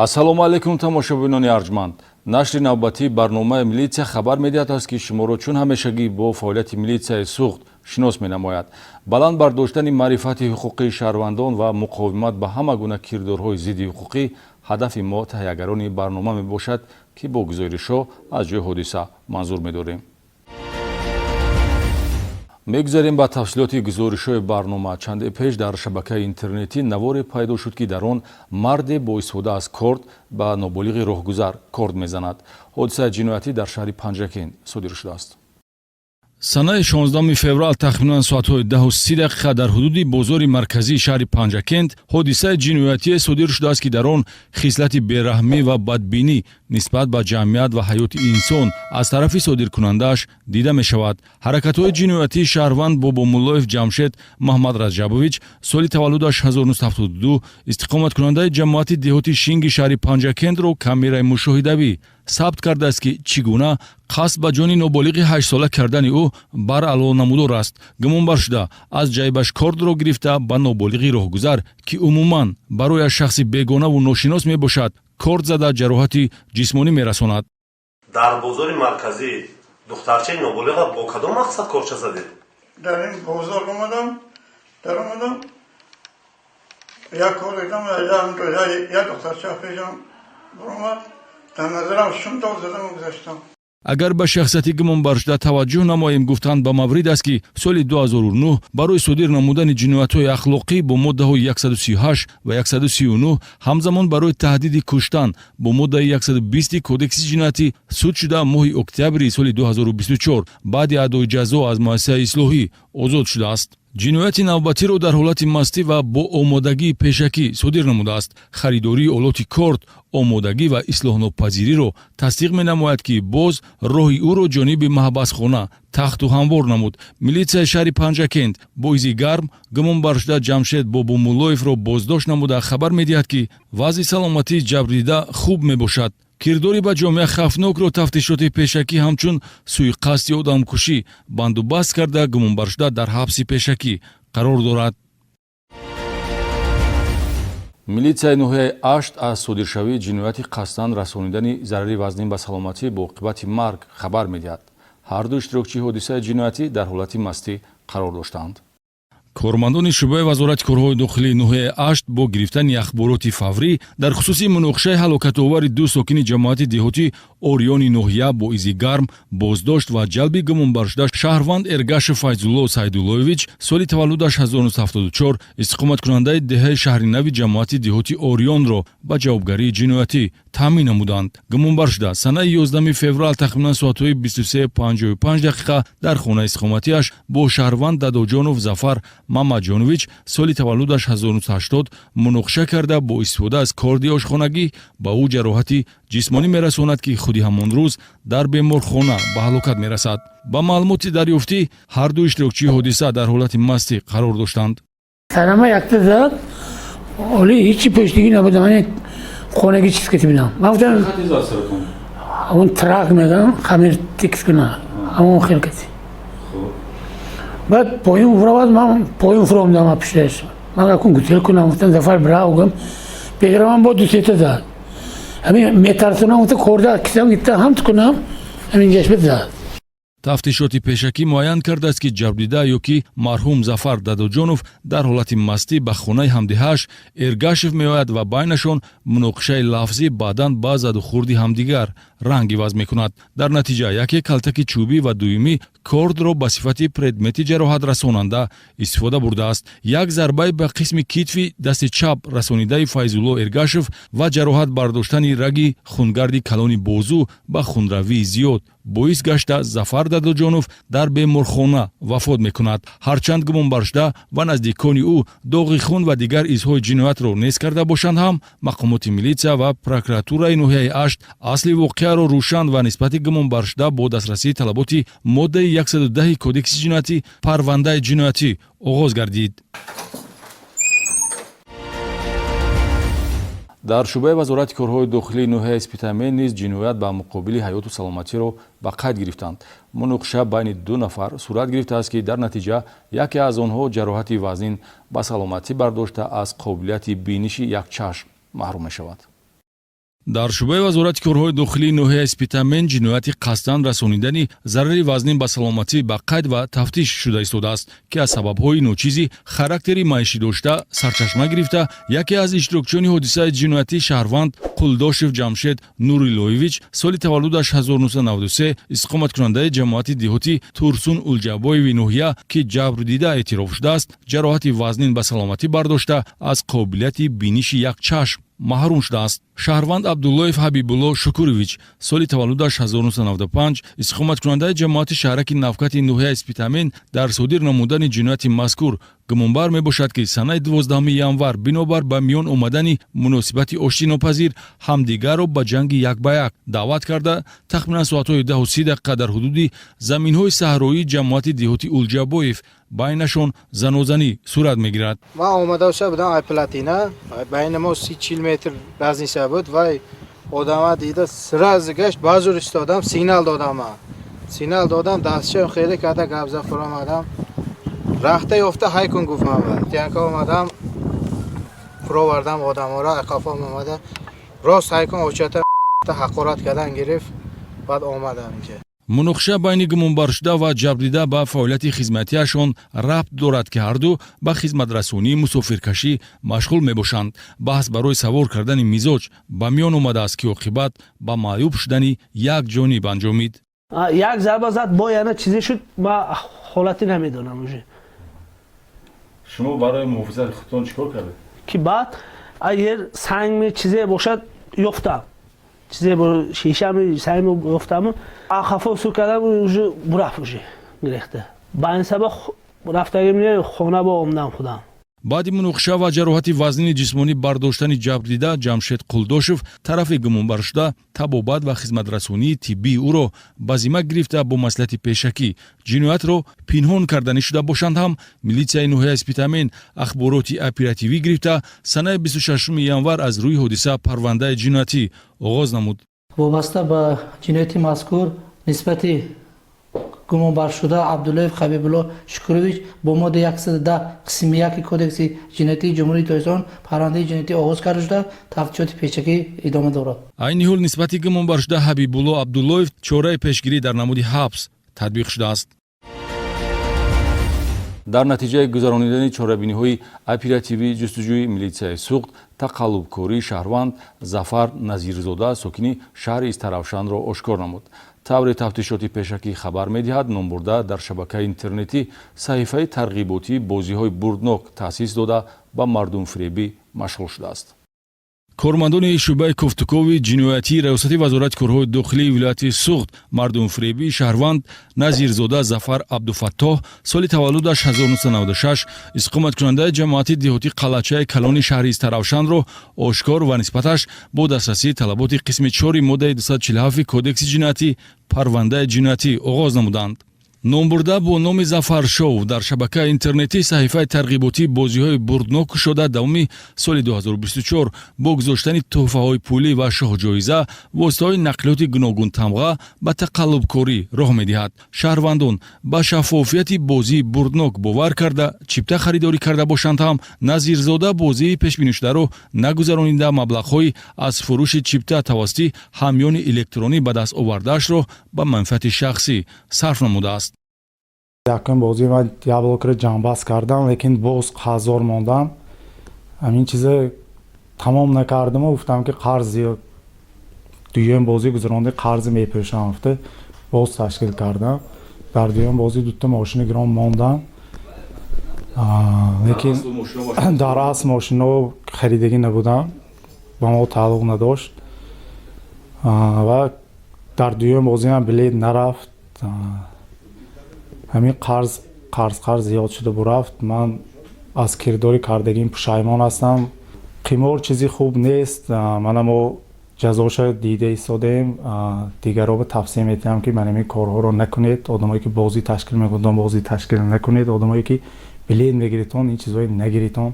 ассалому алайкум тамошобинони арҷманд. Нашри навбатии барномаи милитсия хабар медиҳад аст ки шуморо чун ҳамешагӣ бо фаъолияти милитсияи суғд шинос менамояд. Баланд бардоштани маърифати ҳуқуқи шаҳрвандон ва муқовимат ба ҳама гуна кирдорҳои зидди ҳуқуқӣ ҳадафи мо таҳиягарони барнома мебошад ки бо гузоришҳо аз ҷои ҳодиса манзур медорем. мегузарем ба тафсилоти гузоришҳои барнома. Чанде пеш дар шабакаи интернетӣ наворе пайдо шуд ки дар он марде бо истифода аз корд ба ноболиғи роҳгузар корд мезанад. ҳодисаи ҷиноятӣ дар шаҳри Панҷакент содир шудааст. санаи 16 феврал тахминан соатҳои 10:30 дар ҳудуди бозори марказии шаҳри Панҷакент ҳодисаи ҷиноятие содир шудааст ки дар он хислати бераҳмӣ ва бадбинӣ нисбат ба ҷамъият ва ҳаёти инсон аз тарафи содиркунандааш дида мешавад. ҳаракатҳои ҷиноятии шаҳрванд Бобомуллоев Ҷамшед Маҳмад Раҷабович соли таваллудаш 1972 истиқоматкунандаи ҷамоати деҳоти Шинги шаҳри Панҷакентро камераи мушоҳидавӣ сабт кардааст ки чӣ гуна қасд ба ҷони ноболиғи 8сола кардани ӯ бар аъло намудор аст. гумонбар шуда аз ҷайбаш кордро гирифта ба ноболиғи роҳгузар ки умуман барояш шахси бегонаву ношинос мебошад корд зада ҷароҳати ҷисмонӣ мерасонад. дар бозори марказӣ духтарчаи ноболиға бо кадом мақсад корча задед? дар ин бозор омадам як кор дидам, як духтарча пешам баромад, дар назарам шум дод задам ва гузаштам. агар ба шахсияти гумонбаршуда таваҷҷӯҳ намоем, гуфтанд ба маврид аст ки соли 2009 барои содир намудани ҷиноятҳои ахлоқӣ бо моддаҳои 138 ва 139 ҳамзамон барои таҳдиди куштан бо моддаи 120 кодекси ҷиноятӣ суд шуда моҳи октябри соли 2024 баъди адои ҷазо аз муассисаи ислоҳӣ озод шудааст. ҷинояти навбатиро дар ҳолати мастӣ ва бо омодагии пешакӣ содир намудааст. харидории олоти корд, омодагӣ ва ислоҳнопазириро тасдиқ менамояд ки боз роҳи ӯро ҷониби маҳбасхона тахту ҳамвор намуд. милитсияи шаҳри Панҷакент бо изи гарм гумонбаршуда Ҷамшед Бобомуллоевро боздошт намуда хабар медиҳад ки вазъи саломатии ҷабрдида хуб мебошад. кирдори ба ҷомеа хавфнокро тафтишоти пешакӣ ҳамчун сӯйқасди одамкушӣ бандубаст карда гумонбаршуда дар ҳабси пешакӣ қарор дорад. милитсияи ноҳияи Ашт аз содиршавии ҷинояти қасдан расонидани зарари вазнин ба саломатӣ бо оқибати марг хабар медиҳад. ҳар ду иштирокчии ҳодисаи ҷиноятӣ дар ҳолати мастӣ қарор доштанд. кормандони шӯъбаи вазорати корҳои дохилии ноҳияи Ашт бо гирифтани ахбороти фаврӣ дар хусуси муноқишаи ҳалокатовари ду сокини ҷамоати деҳотӣ Ориони ноҳия бо изи гарм боздошт ва ҷалби гумонбаршуда шаҳрванд Эргашев Файзулло Сайдуллоевич соли таваллудаш 1974 истиқоматкунандаи деҳаи шаҳри нави ҷамоати деҳоти Орионро ба ҷавобгарии ҷиноятӣ таъмин намуданд. гумонбаршуда санаи 11 феврал тахминан соатҳои 23:55 дар хонаи истиқоматиаш бо шаҳрванд Дадоҷонов Зафар Мамаҷонович соли таваллудаш 1980 муноқиша карда бо истифода аз корди ошхонагӣ ба ӯ ҷароҳати ҷисмонӣ мерасонад ки худи ҳамон рӯз дар беморхона ба ҳалокат мерасад. ба маълумоти дарёфтӣ ҳар ду иштирокчии ҳодиса дар ҳолати мастӣ қарор доштанд. санама якта зад оли ҳичи пӯштагӣ набуда. ман хонаги чиз кати будам. ман гуфтам он трак мегам хамир тикс куна ҳамон хел кати. баъд поин уфравад ман поин уфромдам пишташ. ман якун гутел кунам гуфтам Зафар бира угам пешраман бо дусета зад. ҳамин метарсонам гуфтам корда кисам гита ҳамт кунам ҳамин ҷашбет зад. тафтишоти пешакӣ муайян кардааст ки ҷабрдида ё ки марҳум Зафар Дадоҷонов дар ҳолати мастӣ ба хонаи ҳамдиҳааш Эргашев меояд ва байнашон муноқишаи лафзӣ баъдан ба задухӯрди ҳамдигар ранг иваз мекунад. дар натиҷа яке калтаки чӯбӣ ва дуюмӣ кордро ба сифати предмети ҷароҳатрасонанда истифода бурдааст. як зарбаи ба қисми китфи дасти чап расонидаи Файзулло Эргашев ва ҷароҳат бардоштани раги хунгарди калони бозу ба хунравии зиёд боис гашта Зафар Дадоҷонов дар беморхона вафот мекунад. ҳарчанд гумонбаршуда ва наздикони ӯ доғи хун ва дигар изҳои ҷиноятро нест карда бошанд ҳам мақомоти милитсия ва прокуратураи ноҳияи Ашт асли воқеаро рӯшан ва нисбати гумонбаршуда бо дастрасии талаботи моддаи 110 кодекси ҷиноятӣ парвандаи ҷиноятӣ оғоз гардид. дар шӯъбаи вазорати корҳои дохилии ноҳияи Спитамен низ ҷиноят ба муқобили ҳаёту саломатиро ба қайд гирифтанд. муноқиша байни ду нафар сурат гирифтааст ки дар натиҷа яке аз онҳо ҷароҳати вазнин ба саломатӣ бардошта аз қобилияти биниши як чашм маҳрум мешавад. дар шӯъбаи вазорати корҳои дохилии ноҳияи Спитамен ҷинояти қасдан расонидани зарари вазнин ба саломатӣ ба қайд ва тафтиш шуда истодааст, ки аз сабабҳои ночизи характери маишӣ дошта сарчашма гирифта, яке аз иштирокчиёни ҳодисаи ҷиноятӣ шаҳрванд Қулдошев Ҷамшед Нурилоевич соли таваллудаш 1993 иstiqomatkунандаи ҷамоати деҳотӣ Турсун Улҷабоеви ноҳия, ки ҷабр дида эътироф шудааст, ҷароҳати вазнин ба саломатӣ бардошта аз қобилияти биниши як чашм маҳрум шудааст. шаҳрванд Абдуллоев Ҳабибулло Шукурович соли таваллудаш 1995 иstiqomatkунандаи ҷамоати шаҳраки Навкати ноҳияи Спитамен дар содир намудани ҷинояти мазкур гумонбар мебошад, ки санаи 12 январ бинобар ба миён омадани муносибати оштинопазир ҳамдигарро ба ҷанги як ба як даъват карда, тахминан соатҳои 10:30 дар ҳудуди заминҳои саҳроии ҷамоати деҳоти Улҷабоев байнашон занозанӣ сурат мегирад. Ман омада будам ай платина, байни мо 30-40 метр разница буд. Вай одама дида сразу гашт, базур истодам, сигнал додам. Сигнал додам, дастшам хеле карда габза фуромадам. Рахта ёфта ҳайкун гуфтам. Тянка омадам, фуровардам одамора, ақафам омада. Рост ҳайкун очата ҳақорат кардан гирифт, баъд омадам инҷа. муноқиша байни гумонбаршуда ва ҷабрдида ба фаъолияти хизматиашон рабт дорад, ки ҳарду ба хизматрасонии мусофиркашӣ машғул мебошанд. баҳс барои савор кардани мизоҷ ба миён омадааст, ки оқибат ба маъюб шудани як ҷониб анҷомид. як зарба зад бо яна чизе шуд, ма ҳолати намедонам уже. шумо барои муҳофизати худтон чӣ кор кардед? Ки баъд агар санг чизе бошад ёфтам. چیزی با شیشه می سعی می گفتم خفا سو کردم уже برف уже گرفته با این سبب رفتگیم خانه با اومدم خودم. баъди муноқиша ва ҷароҳати вазнини ҷисмонӣ бардоштани ҷабрдида Ҷамшед Қулдошев тарафи гумонбаршуда табобат ва хизматрасонии тиббии ӯро ба зимма гирифта бо маслиҳати пешакӣ ҷиноятро пинҳон карданӣ шуда бошанд ҳам милитсияи ноҳияи Спитамен ахбороти оперативӣ гирифта санаи 26 январ аз рӯи ҳодиса парвандаи ҷиноятӣ оғоз намуд. вобаста ба ҷинояти мазкур нисбати гумонбаршуда Абдуллоев Ҳабибулло Шукурович бо моддаи 110 қисми 1 кодекси ҷиноятии ҷумҳурии Тоҷикистон парвандаи ҷиноятӣ оғоз карда шуда тафтишоти пешакӣ идома дорад. айни ҳол нисбати гумонбаршуда Ҳабибулло Абдуллоев чораи пешгирӣ дар намуди ҳабс татбиқ шудааст. дар натиҷаи гузаронидани чорабиниҳои оперативии ҷустуҷӯи милитсияи суғд тақаллубкории шаҳрванд Зафар Назирзода сокини шаҳри Истаравшанро ошкор намуд. таври тафтишоти пешакӣ хабар медиҳад, номбурда дар шабакаи интернетӣ саҳифаи тарғиботии бозиҳои бурднок таъсис дода ба мардумфиребӣ машғул шудааст. кормандони шӯъбаи Кофтукови ҷиноятии раёсати вазорати корҳои дохилии вилояти Суғд мардумфиребии шаҳрванд Назирзода Зафар Абдуфаттоҳ соли таваллудаш 1996 иstiqomatkунандаи ҷамоати деҳотии Қалачаи калони шаҳри Истаравшанро ошкор ва нисбаташ бо дастрасии талаботи қисми 4 моддаи 247 кодекси ҷиноятӣ парвандаи ҷиноятӣ оғоз намуданд. номбурда бо номи Зафар Шоу дар шабакаи интернетӣ саҳифаи тарғиботии бозиҳои бурднок кушода давоми соли 2024 бо гузоштани тӯҳфаҳои пулӣ ва шоҳҷоиза воситаҳои нақлиёти гуногун тамға ба тақаллубкорӣ роҳ медиҳад. шаҳрвандон ба шаффофияти бозии бурднок бовар карда чипта харидорӣ карда бошанд ҳам Назирзода бозии пешбинишударо нагузаронида маблағҳои аз фурӯши чипта тавассути ҳамёни электронӣ ба даст овардаашро ба манфиати шахсӣ сарф намудааст. якин бозӣ ман яблокро ҷамъбаст кардам, лекин боз қарзор мондам. ҳамин чиза тамом накардам, гуфтам ки қарзи дуюм бозӣ гузаронда қарзи мепӯшам, гуфта боз ташкил кардам. дар дуюм бозӣ дута мошини гиром мондам. лекин дар асл мошино харидагӣ набудам, ба мо тааллуқ надошт ва дар дуюм бозӣ ҳам билет нарафт. ҳамин қарз зиёд шуда бурафт. ман аз кирдори кардагим пушаймон ҳастам. қимор чизи хуб нест. мана мо ҷазоша дида истодаем. дигаро тавсия метиҳам ки ман ин корҳоро накунед. одамое ки бозӣ ташкил мекунанд бозӣ ташкил накунед. одамое ки билет мегиритон ин чизҳои нагиритон.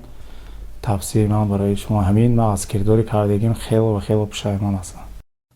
тавсияи ман барои шумо ҳамин. ман аз кирдори кардагим хело ва хело пушаймон ҳастам.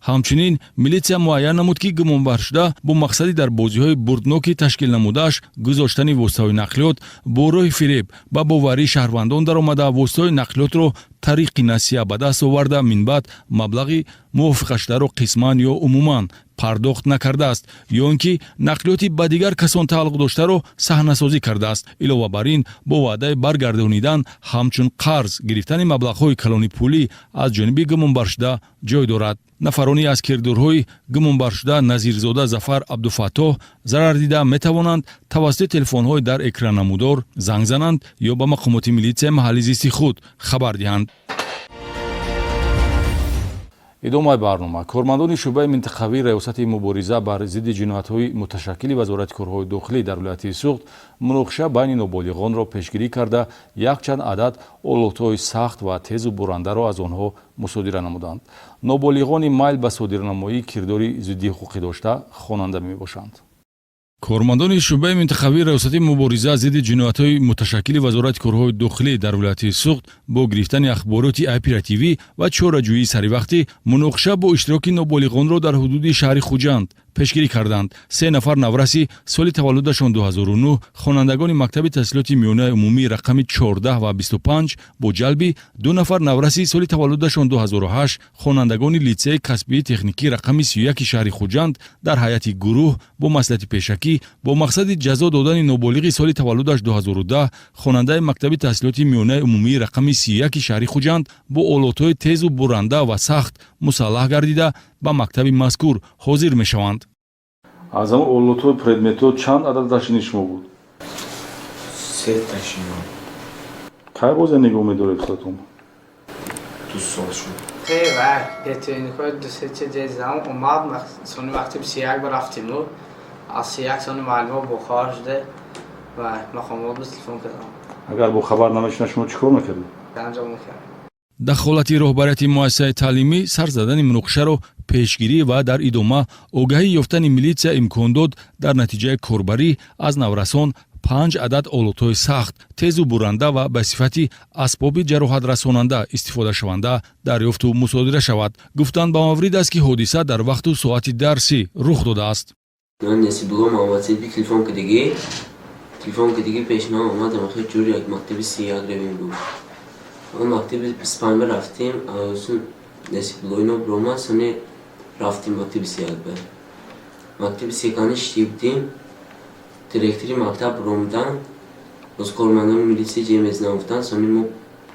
ҳамчунин милитсия муайян намуд, ки гумонбаршуда бо мақсади дар бозиҳои бурдноки ташкил намудааш гузоштани воситаҳои нақлиёт бо роҳи фиреб ба боварии шаҳрвандон даромада воситаҳои нақлиётро тариқи насия ба даст оварда минбаъд маблағи мувофиқашдаро қисман ё умуман пардохт накардааст ё ин ки нақлиёти ба дигар касон тааллуқ доштаро саҳнасозӣ кардааст. илова бар ин бо ваъдаи баргардонидан ҳамчун қарз гирифтани маблағҳои калони пулӣ аз ҷониби гумонбаршуда ҷой дорад. нафарони аз кирдорҳои гумонбаршуда Назирзода Зафар Абдуфаттоҳ зарар дида метавонанд тавассути телефонҳои дар экраннамудор занг зананд ё ба мақомоти милитсияи маҳаллии зисти худ хабар диҳанд. идомаи барнома кормандони шӯъбаи минтақавии раёсати мубориза бар зидди ҷиноятҳои муташаккили вазорати корҳои дохилӣ дар вилояти Суғд муноқиша байни ноболиғонро пешгирӣ карда якчанд адад олотҳои сахт ва тезу бурандаро аз онҳо мусодира намуданд. ноболиғони майл ба содирнамоӣ кирдори зидди ҳуқуқӣ дошта хонанда мебошанд. кормандони шӯъбаи минтақавии раёсати мубориза зидди ҷиноятҳои муташаккили вазорати корҳои дохилӣ дар вилояти Суғд бо гирифтани ахбороти оперативӣ ва чораҷӯии саривақтӣ муноқиша бо иштироки ноболиғонро дар ҳудуди шаҳри Хуҷанд пешгирӣ карданд. 3 нафар навраси соли таваллудашон 2009 хонандагони мактаби таҳсилоти миёнаи умумӣ рақами 14 ва 25 бо ҷалби 2 нафар навраси соли таваллудашон 2008 хонандагони литсеи касбии техникӣ рақами 31 шаҳри Хуҷанд дар ҳайати гурӯҳ бо маслиҳати пешакӣ бо мақсади ҷазо додани ноболиғи соли таваллудаш 2010 хонандаи мактаби таҳсилоти миёнаи умумӣ рақами 31 шаҳри Хуҷанд бо олотҳои тезу буранда ва сахт мусаллаҳ гардида ба мактаби мазкур ҳозир мешаванд. аз ҳамон олотҳои предметҳо чанд адад ташини шумо буд? 3 ташина. кай бозе нигоҳ медоред худатон? 2 сол шуд. вай бетӯникҳои ду-се чизам омад сони мактаби 31 рафтим аз 31 сони маълумо бо хабар шуде ва мақомот ба телефон кардам. агар бо хабар намешуна шумо чӣ кор мекардед? анҷом мекардам. дахолати роҳбарияти муассисаи таълимӣ сар задани муноқишаро пешгирӣ ва дар идома огаҳӣ ёфтани милитсия имкон дод дар натиҷаи корбарӣ аз наврасон 5 адад олотҳои сахт тезу буранда ва ба сифати асбоби ҷароҳатрасонанда истифодашаванда дарёфту мусодира шавад. гуфтанд ба маврид аст ки ҳодиса дар вақту соати дарсӣ рух додааст. телефон диги пешнам омадам ахи ҷури як мактаби 31 равем буд. он мактаби 25 рафтем авсун Несиблойно брома сони рафтим мактаби 31 ба. мактаби 31 шти будем. директори мактаб ромдан боз кормандони милитсия ҷемез нафтан сони мо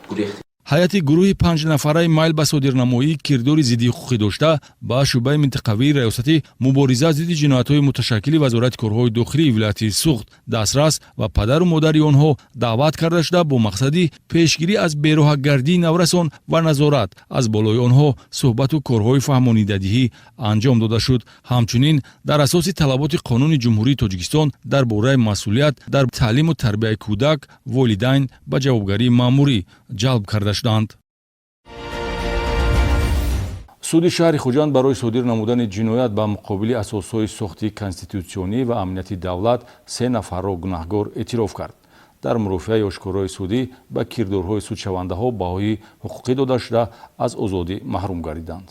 гурехтем. ҳайати гурӯҳи 5 нафараи майл ба содирнамоии кирдори зидди ҳуқуқӣ дошта ба шӯъбаи минтақавии раёсати мубориза зидди ҷиноятҳои муташаккили вазорати корҳои дохилии вилояти Суғд дастрас ва падару модари онҳо даъват карда шуда бо мақсади пешгирӣ аз бероҳагардии наврасон ва назорат аз болои онҳо суҳбату корҳои фаҳмонидадиҳӣ анҷом дода шуд. ҳамчунин дар асоси талаботи қонуни ҷумҳурии Тоҷикистон дар бораи масъулият дар таълиму тарбияи кӯдак волидайн ба ҷавобгарии маъмурӣ ҷалб карда шуданд. суди шаҳри Хуҷанд барои содир намудани ҷиноят ба муқобили асосҳои сохти конститутсионӣ ва амнияти давлат 3 нафарро гунаҳгор эътироф кард. дар мурофиаи ошкорои судӣ ба кирдорҳои судшавандаҳо баҳои ҳуқуқӣ дода шуда аз озодӣ маҳрум гардиданд.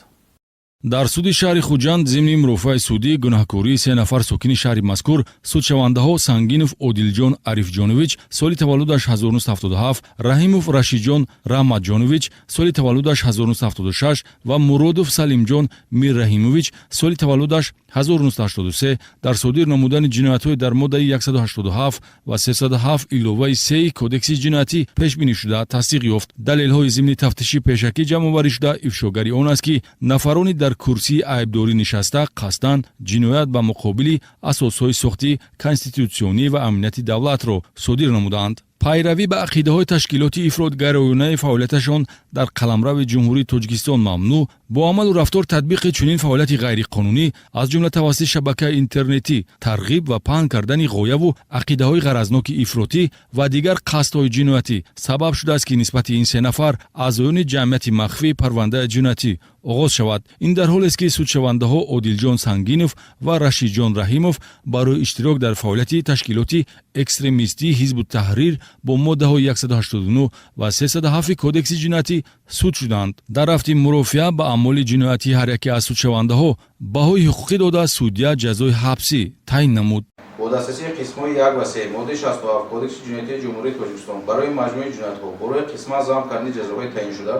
дар суди шаҳри Хуҷанд зимни мурофиаи судӣ гунаҳкории 3 нафар сокини шаҳри мазкур судшавандаҳо Сангинов Одилҷон Арифҷонович соли таваллудаш 1977, Раҳимов Рашидҷон Раҳматҷонович соли таваллудаш 1976 ва Муродов Салимҷон Мирраҳимович соли таваллудаш 1983 дар содир намудани ҷиноятҳои дар моддаи 187 ва 307 иловаи 3 кодекси ҷиноятӣ пешбинӣ шуда тасдиқ ёфт. далелҳои зимни тафтиши пешакӣ ҷамъоварӣ шуда ифшогари он аст ки нафарони дар курсии айбдорӣ нишаста қасдан ҷиноят ба муқобили асосҳои сохти конститутсионӣ ва амнияти давлатро содир намуданд. пайравӣ ба ақидаҳои ташкилоти ифротгароёнаи фаъолияташон дар қаламрави ҷумҳурии Тоҷикистон мамнӯъ бо амалу рафтор татбиқи чунин фаъолияти ғайриқонунӣ аз ҷумла тавассути шабакаи интернетӣ тарғиб ва паҳн кардани ғояву ақидаҳои ғаразноки ифротӣ ва дигар қасдҳои ҷиноятӣ сабаб шудааст ки нисбати ин 3 нафар аъзоёни ҷамъияти махфии парвандаи ҷиноятӣ оғоз шавад. ин дар ҳолест ки судшавандаҳо Одилҷон Сангинов ва Рашидҷон Раҳимов барои иштирок дар фаъолияти ташкилоти экстремистии Ҳизбу Таҳрир бо моддаҳои 189 ва 307 кодекси ҷиноятӣ суд шуданд. дар рафти мурофиа ба аъмоли ҷиноятии ҳар яке аз судшавандаҳо баҳои ҳуқуқӣ дода судя ҷазои ҳабсӣ таъин намуд. با دسترسی قسم‌های 1 و 3 ماده 67 کدکس جنایتی جمهوری تاجیکستان برای مجموعه جنایت‌ها برای قسمت زام کردن جزاهای تعیین شده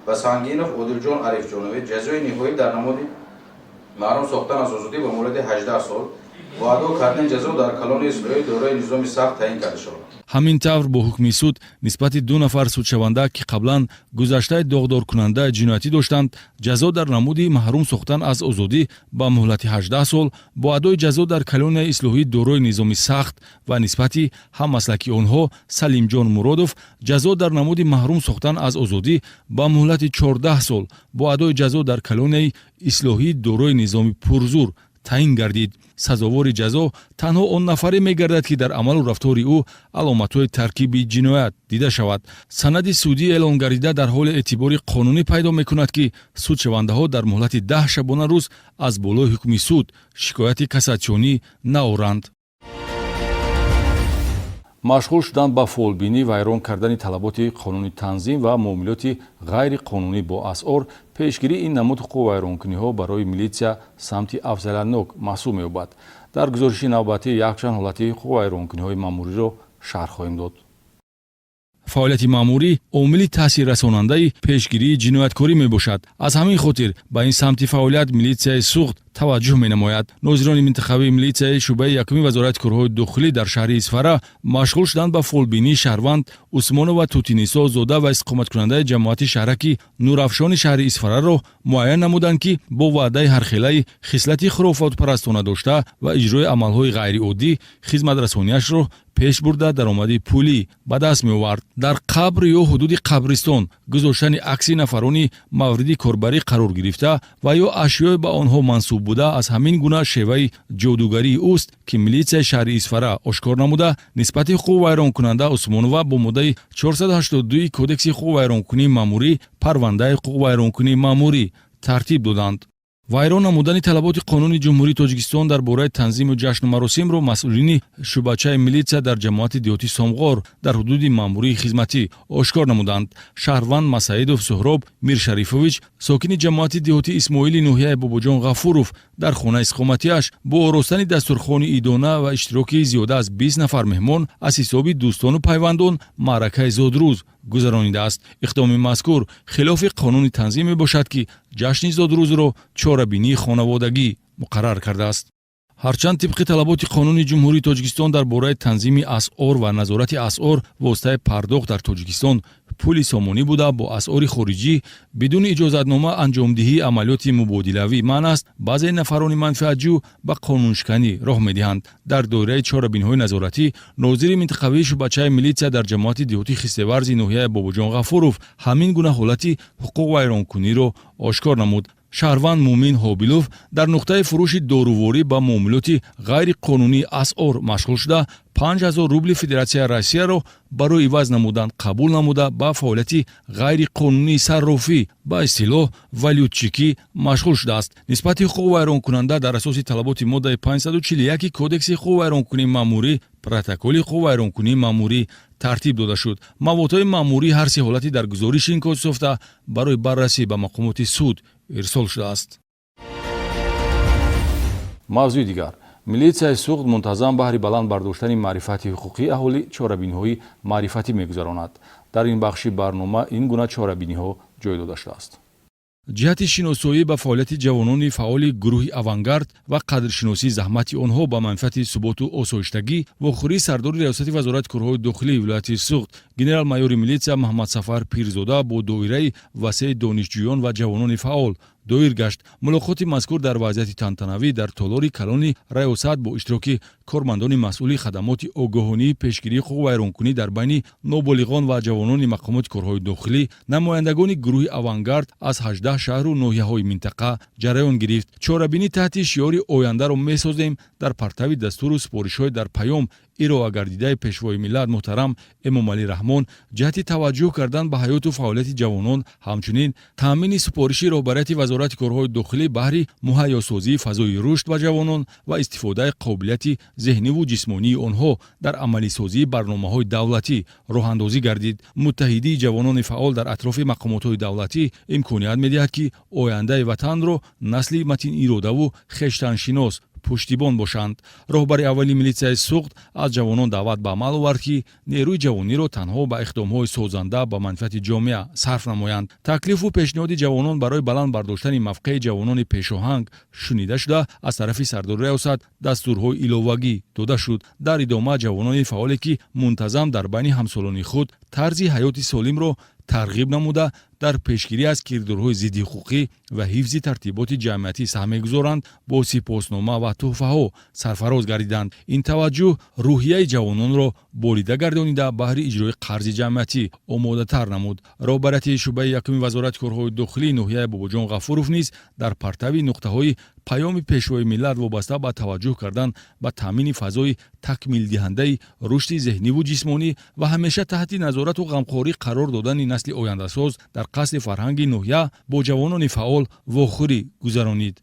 و سنگینов عادلجان عارفجانوی جزای نهایی در نماد محروم ساختن از آزادی با مورد 18 سال و ادا کردن جزا در کلان اصلاحی دارای نظام سخت تعیین کرده شد. ҳамин тавр бо ҳукми суд нисбати ду нафар судшаванда ки қаблан гузаштаи доғдоркунандаи ҷиноятӣ доштанд ҷазо дар намуди маҳрум сохтан аз озодӣ ба муҳлати 18 сол бо адои ҷазо дар калонияи ислоҳӣ дорои низоми сахт ва нисбати ҳаммаслаки онҳо Салимҷон Муродов ҷазо дар намуди маҳрум сохтан аз озодӣ ба муҳлати 14 сол бо адои ҷазо дар калонияи ислоҳӣ дорои низоми пурзур таъин гардид. сазовори ҷазо танҳо он нафаре мегардад ки дар амалу рафтори ӯ аломатҳои таркиби ҷиноят дида шавад. санади судӣ эълон гардида дар ҳоли эътибори қонунӣ пайдо мекунад ки судшавандаҳо дар муҳлати 10 шабона рӯз аз болои ҳукми суд шикояти кассатсионӣ наоранд. машғул шудан ба фолбинӣ вайрон кардани талаботи қонуни танзим ва муомилоти ғайриқонунӣ бо асъор пешгирии ин намуд ҳуқуқ вайронкуниҳо барои милитсия самти афзалиянок маҳсуб меёбад. дар гузориши навбатӣ якчанд ҳолати ҳуқуқ вайронкуниҳои маъмуриро шарҳ хоҳем дод. фаъолияти маъмурӣ омили таъсиррасонандаи пешгирии ҷинояткорӣ мебошад. аз ҳамин хотир ба ин самти фаъолият милитсияи суғд таваҷҷӯҳ менамояд. нозирони минтақавии милитсияи шӯъбаи якуми вазорати корҳои дохилӣ дар шаҳри Исфара машғул шуданд ба фолбинии шаҳрванд Усмонова Тутинисо зода ва истиқоматкунандаи ҷамоати шаҳраки нурафшони шаҳри Исфараро муайян намуданд ки бо ваъдаи ҳархелаи хислати хурофотпарастона дошта ва иҷрои амалҳои ғайриоддӣ хизматрасонияшро пеш бурда даромади пулӣ ба даст меовард. дар қабр ё ҳудуди қабристон гузоштани акси нафарони мавриди корбарӣ қарор гирифта ва ё ашёе ба онҳо мансуб буда аз ҳамин гуна шеваи ҷодугарии ӯст ки милитсияи шаҳри Исфара ошкор намуда нисбати ҳуқуқ вайронкунанда Усмонова бо моддаи 482 кодекси ҳуқуқ вайронкунии маъмурӣ парвандаи ҳуқуқ вайронкунии маъмурӣ тартиб доданд. вайрон намудани талаботи қонуни ҷумҳурии Тоҷикистон дар бораи танзиму ҷашну маросимро масъулини шӯъбачаи милитсия дар ҷамоати диҳоти Сомғор дар ҳудуди маъмурии хизматӣ ошкор намуданд. шаҳрванд Масаидов Суҳроб Миршарифович сокини ҷамоати диҳоти Исмоили ноҳияи Бобоҷон Ғафуров дар хонаи иқоматиаш бо оростани дастурхони идона ва иштироки зиёда аз 20 нафар меҳмон аз ҳисоби дӯстону пайвандон маъракаи зодрӯз гузаронидааст. иқдоми мазкур хилофи қонуни танзим мебошад ки ҷашни зодрӯзро чорабинии хонаводагӣ муқаррар кардааст. ҳарчанд тибқи талаботи қонуни ҷумҳурии Тоҷикистон дар бораи танзими асъор ва назорати асъор воситаи пардохт дар Тоҷикистон пули сомонӣ буда бо асъори хориҷӣ бидуни иҷозатнома анҷомдиҳии амалиёти мубодилавӣ манъ аст, баъзеи нафарони манфиатҷӯ ба қонуншиканӣ роҳ медиҳанд. дар доираи чорабинҳои назоратӣ нозири минтақавии шӯъбачаи милитсия дар ҷамоати диҳоти хистеварзи ноҳияи Бобоҷон Ғафуров ҳамин гуна ҳолати ҳуқуқ вайронкуниро ошкор намуд. шаҳрванд Мумин Ҳобилов дар нуқтаи фурӯши доруворӣ ба муомилоти ғайриқонунии асъор машғул шуда 5000 рубли Федератсияи Россияро барои иваз намудан қабул намуда ба фаъолияти ғайриқонунии саррофӣ ба истилоҳ валютчикӣ машғул шудааст. нисбати ҳуқуқ вайронкунанда дар асоси талаботи моддаи 541 кодекси ҳуқуқ вайронкунии маъмурӣ протоколи ҳуқуқ вайронкунии маъмурӣ тартиб дода шуд. маводҳои маъмурӣ ҳар се ҳолати дар гузориши инъикос ёфта барои баррасӣ ба мақомоти суд ирсол шудааст. мавзӯи дигар милитсияи суғд мунтазам баҳри баланд бардоштани маърифати ҳуқуқии аҳоли чорабиниҳои маърифатӣ мегузаронад. дар ин бахши барнома ин гуна чорабиниҳо ҷой дода шудааст. ҷиҳати шиносоӣ ба фаъолияти ҷавонони фаъоли гурӯҳи авангард ва қадршиносии заҳмати онҳо ба манфиати суботу осоиштагӣ вохӯрии сардори риёсати вазорати корҳои дохилии вилояти суғд генерал-майёри милитсия Маҳмадсафар Пирзода бо доираи васеъи донишҷӯён ва ҷавонони фаъол доир гашт. мулоқоти мазкур дар вазъияти тантанавӣ дар толори калони раёсат бо иштироки кормандони масъули хадамоти огоҳонии пешгирии ҳуқуқ вайронкунӣ дар байни ноболиғон ва ҷавонони мақомоти корҳои дохилӣ намояндагони гурӯҳи авангард аз 18 шаҳру ноҳияҳои минтақа ҷараён гирифт. чорабинӣ таҳти шиёри ояндаро месозем дар партави дастуру супоришҳои дар паём ироа гардидаи пешвои миллат муҳтарам Эмомалӣ Раҳмон ҷиҳати таваҷҷӯҳ кардан ба ҳаёту фаъолияти ҷавонон ҳамчунин таъмини супориши роҳбарияти вазорати корҳои дохилӣ баҳри муҳайёсозии фазои рушд ба ҷавонон ва истифодаи қобилияти зеҳниву ҷисмонии онҳо дар амалисозии барномаҳои давлатӣ роҳандозӣ гардид. муттаҳидии ҷавонони фаъол дар атрофи мақомотҳои давлатӣ имконият медиҳад ки ояндаи ватанро насли матиниродаву хештаншинос пуштибон бошанд. роҳбари аввали милитсияи суғд аз ҷавонон даъват ба амал овард ки нерӯи ҷавониро танҳо ба иқдомҳои созанда ба манфиати ҷомеа сарф намоянд. таклифу пешниҳоди ҷавонон барои баланд бардоштани мавқеи ҷавонони пешоҳанг шунида шуда аз тарафи сардори раёсат дастурҳои иловагӣ дода шуд. дар идома ҷавонони фаъоле ки мунтазам дар байни ҳамсолони худ тарзи ҳаёти солимро тарғиб намуда дар пешгирӣ аз кирдорҳои зидди ҳуқуқӣ ва ҳифзи тартиботи ҷамъиятӣ саҳм мегузоранд, бо сипоснома ва тӯҳфаҳо сарфароз гардиданд. ин таваҷҷӯҳ рӯҳияи ҷавононро болида гардонида баҳри иҷрои қарзи ҷамъиятӣ омодатар намуд. роҳбарияти шуъбаи якуми вазорати корҳои дохилии ноҳияи Бобоҷон Ғафуров низ дар партави нуқтаҳои паёми пешвои миллат вобаста ба таваҷҷӯҳ кардан ба таъмини фазои такмилдиҳандаи рушди зеҳниву ҷисмонӣ ва ҳамеша таҳти назорату ғамхорӣ қарор додани насли ояндасоз дар қасди фарҳанги ноҳия бо ҷавонони фаъол вохӯрӣ гузаронид.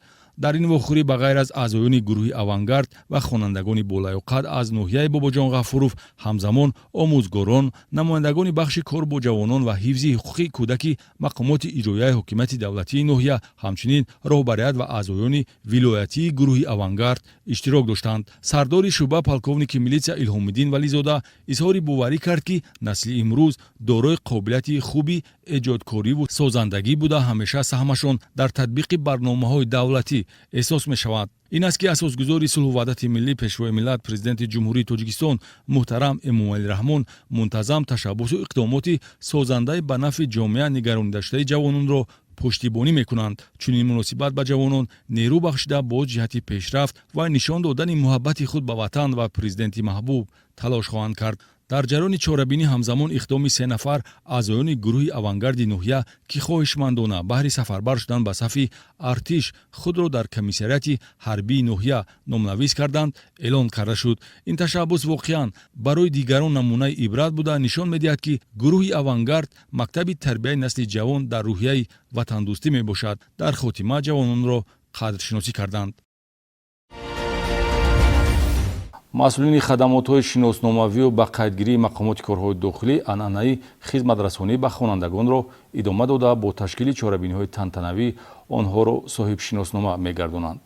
дар ин вохӯрӣ ба ғайр аз аъзоёни гурӯҳи авангард ва хонандагони болаёқад аз ноҳияи Бобоҷон Ғафуров ҳамзамон омӯзгорон, намояндагони бахши кор бо ҷавонон ва ҳифзи ҳуқуқи кӯдаки мақомоти иҷроияи ҳокимияти давлатии ноҳия ҳамчунин роҳбарият ва аъзоёни вилоятии гурӯҳи авангард иштирок доштанд. сардори шуъба полковники милитсия Илҳомиддин Вализода изҳори боварӣ кард ки насли имрӯз дорои қобилияти хуби эҷодкориву созандагӣ буда ҳамеша саҳмашон дар татбиқи барномаҳои давлатӣ эҳсос мешавад. ин аст ки асосгузори сулҳу ваҳдати миллӣ пешвои миллат президенти ҷумҳурии Тоҷикистон муҳтарам Эмомалираҳмон мунтазам ташаббусу иқдомоти созандаи ба нафъи ҷомеа нигаронидашудаи ҷавононро пуштибонӣ мекунанд. чунин муносибат ба ҷавонон нерӯ бахшида боз ҷиҳати пешрафт ва нишон додани муҳаббати худ ба ватан ва президенти маҳбуб талош хоҳанд кард. дар ҷараёни чорабинӣ ҳамзамон иқдоми 3 нафар аъзоёни гурӯҳи авангарди ноҳия ки хоҳишмандона баҳри сафарбар шудан ба сафи артиш худро дар комиссарияти ҳарбии ноҳия номнавис карданд, эълон карда шуд. ин ташаббус воқеан барои дигарон намунаи ибрат буда нишон медиҳад ки гурӯҳи авангард мактаби тарбияи насли ҷавон дар рӯҳияи ватандӯстӣ мебошад. дар хотима ҷавононро қадршиносӣ карданд. масъулини хадамотҳои шиносномавию ба қайдгирии мақомоти корҳои дохилӣ анъанаи хизматрасонӣ ба хонандагонро идома дода бо ташкили чорабиниҳои тантанавӣ онҳоро соҳибшиноснома мегардонанд.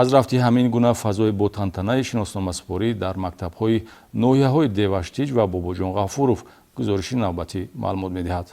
аз рафти ҳамин гуна фазое бо тантанаи шиносномасупорӣ дар мактабҳои ноҳияҳои Деваштиҷ ва Бобоҷон Ғафуров гузориши навбатӣ маълумот медиҳад.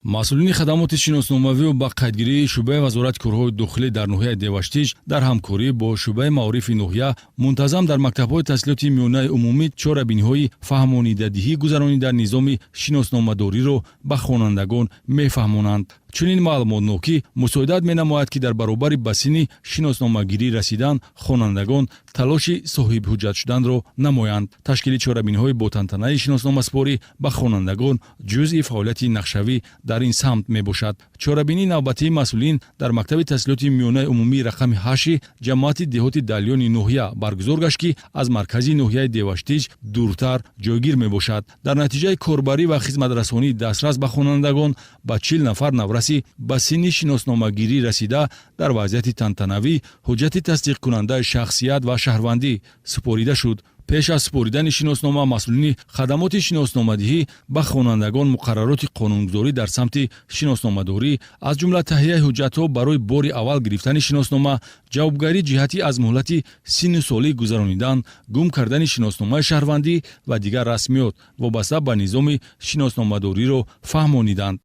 масъулини хадамоти шиносномавию ба қайдгирии шуъбаи вазорати корҳои дохилӣ дар ноҳияи Деваштиҷ дар ҳамкорӣ бо шуъбаи маорифи ноҳия мунтазам дар мактабҳои таҳсилоти миёнаи умумӣ чорабиниҳои фаҳмонидадиҳӣ гузаронида низоми шиносномадориро ба хонандагон мефаҳмонанд. чунин маълумотнокӣ мусоидат менамояд ки дар баробари ба синни шиносномагирӣ расидан хонандагон талоши соҳибҳуҷҷат шуданро намоянд. ташкили чорабиниҳои бо тантанаи шиносномасупорӣ ба хонандагон ҷузъи фаъолияти нақшавӣ дар ин самт мебошад. чорабинии навбатии масъулин дар мактаби таҳсилоти миёнаи умумии рақами 8 ҷамоати деҳоти Далёни ноҳия баргузор гашт ки аз маркази ноҳияи Деваштиҷ дуртар ҷойгир мебошад. дар натиҷаи корбарӣ ва хизматрасонии дастрас ба хонандагон ба 40 нафар навраси ба синни шиносномагирӣ расида дар вазъияти тантанавӣ ҳуҷҷати тасдиқкунандаи шахсият ва шаҳрвандӣ супорида шуд. пеш аз супоридани шиноснoma масъулини хадамоти шиносномадиҳӣ ба хонандагон муқаррароти қонунгузорӣ дар самти шиносномадорӣ аз ҷумла таҳияи ҳуҷҷатҳо барои бори аввал гирифтани шиноснома, ҷавобгарӣ ҷиҳати аз муҳлати синну солӣ гузаронидан, гум кардани шиносномаи шаҳрвандӣ ва дигар расмиёт вобаста ба низоми шиносномадориро фаҳмониданд.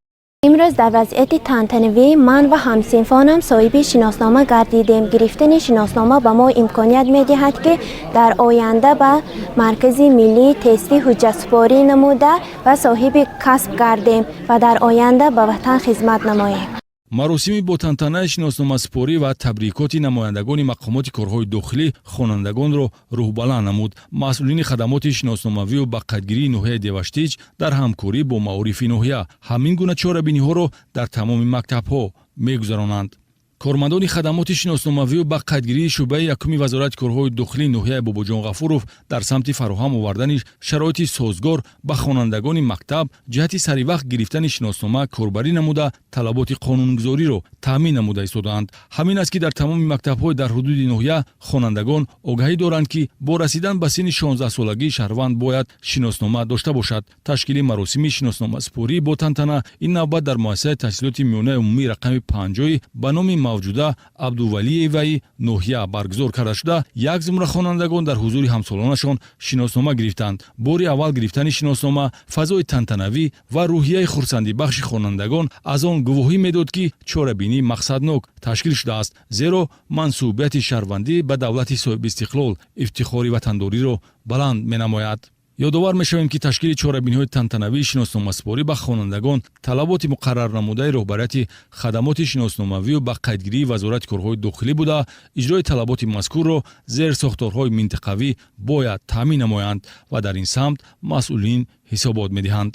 امروز در وضعیت تنتنوی من و همسنفانم صاحب شناسنامه گردیدیم. گرفتن شناسنامه به ما امکانیت می‌دهد که در آینده به مرکز ملی تستی حجت‌سپاری نموده و صاحب کسب گردیم و در آینده به وطن خدمت نماییم. маросими бо тантанаи шиносномасупорӣ ва табрикоти намояндагони мақомоти корҳои дохилӣ хонандагонро рӯҳбаланд намуд. масъулини хадамоти шиносномавию ба қайдгирии ноҳияи Деваштиҷ дар ҳамкорӣ бо маорифи ноҳия ҳамин гуна чорабиниҳоро дар тамоми мактабҳо мегузаронанд. кормандони хадамоти шиносномавию ба қайдгирии шуъбаи якуми вазорати корҳои дохилии ноҳияи Бобоҷон Ғафуров дар самти фароҳам овардани шароити созгор ба хонандагони мактаб ҷиҳати саривақт гирифтани шиноснома корбарӣ намуда талаботи қонунгузориро таъмин намуда истодаанд. ҳамин аст ки дар тамоми мактабҳои дар ҳудуди ноҳия хонандагон огаҳӣ доранд ки бо расидан ба синни 16-солагии шаҳрванд бояд шиноснома дошта бошад. ташкили маросими шиносномасупорӣ бо тантана ин навбат дар муассисаи таҳсилоти миёнаи умумии рақами 50 ба номи мавҷуда Абдувалиеваи ноҳия баргузор карда шуда, як зумра хонандагон дар ҳузури ҳамсолонашон шиноснома гирифтанд. бори аввал гирифтани шиноснома фазои тантанавӣ ва рӯҳияи хурсандибахши хонандагон аз он гувоҳӣ медод, ки чорабинӣ мақсаднок ташкил шудааст, зеро мансубияти шаҳрвандӣ ба давлати соҳибистиқлол ифтихори ватандориро баланд менамояд. ёдовар мешавем, ки ташкили чорабиниҳои тантанавии шиносномаспорӣ ба хонандагон талаботи муқаррарнамудаи роҳбарияти хадамоти шиносномавию ба қайдгирии вазорати корҳои дохилӣ буда, иҷрои талаботи мазкурро зер сохторҳои минтақавӣ бояд таъмин намоянд ва дар ин самт масъулин ҳисобот медиҳанд.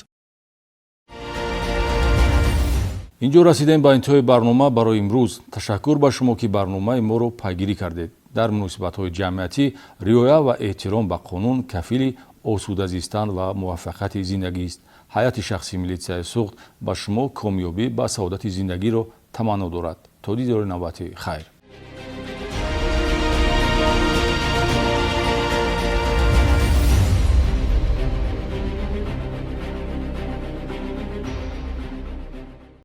инҷо расидем ба интиҳои барнома барои имрӯз. Ташаккур ба шумо, ки барномаи моро пайгирӣ кардед. дар муносибатҳои ҷамъиятӣ риоя ва эҳтиром ба қонун кафили осуда зистан ва муваффақияти зиндагист. ҳайати шахси милитсияи суғд ба шумо комёбӣ ба саодати зиндагиро таманно дорад. то дидори навбати хайр.